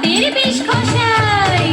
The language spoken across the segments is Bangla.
দাঁতের বিষ খসাই।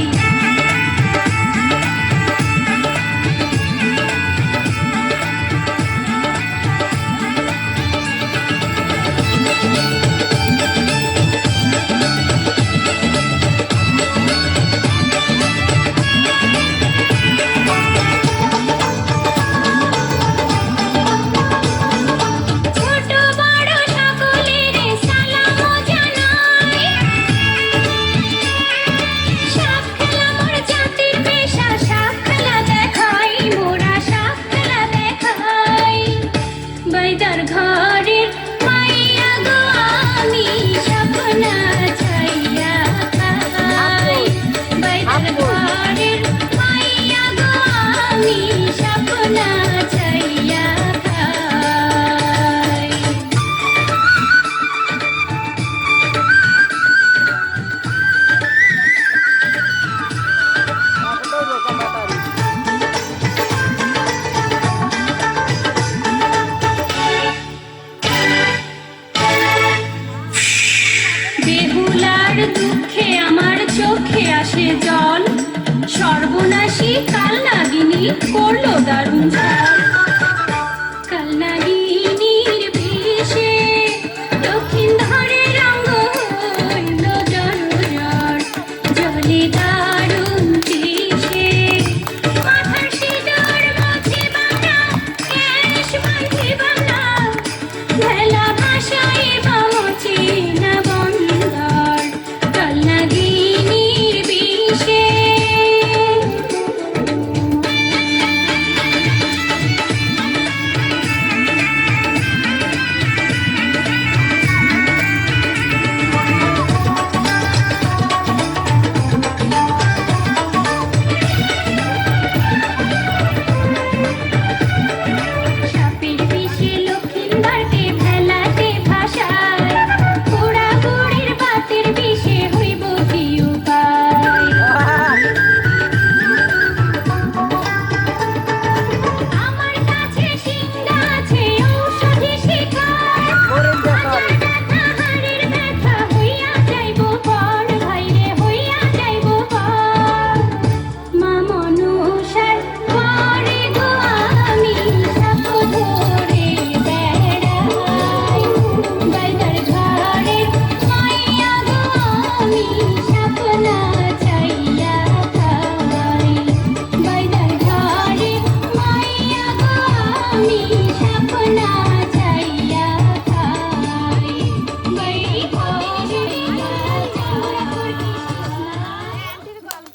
দুঃখে আমার চোখে আসে জল, সর্বনাশী কাল নাগিনী করলো দারুণ ঝড়। কাল নাগিনীর বিষে দক্ষিণ ধারে রঙ হইল জলজর, জলে দারুণ তৃষে মাথার সিঁদুর মুছিবা না, কেশ বাঁধিবা না, ভেলা ভাসাই বা মুছি না বন্দর। কাল নাগিনীর বিষে সাপের বিষে লক্ষিণবারকে ভেলাতে ভাসায়, পোড়া বুড়ির বাতের বিষে হইব কি উপায়। আমার কাছে সিংহা আছে ঔষধি শিখায়, হাজার ব্যথা হাড়ের ব্যথা হইয়া যাইব পর, ভাইরে হইয়া যাইব পর। মা মনসার ঘরে গো আমি সাপ ধরে বেড়াই, বাইদার ঘরে মাইয়া গো আমি সাপ না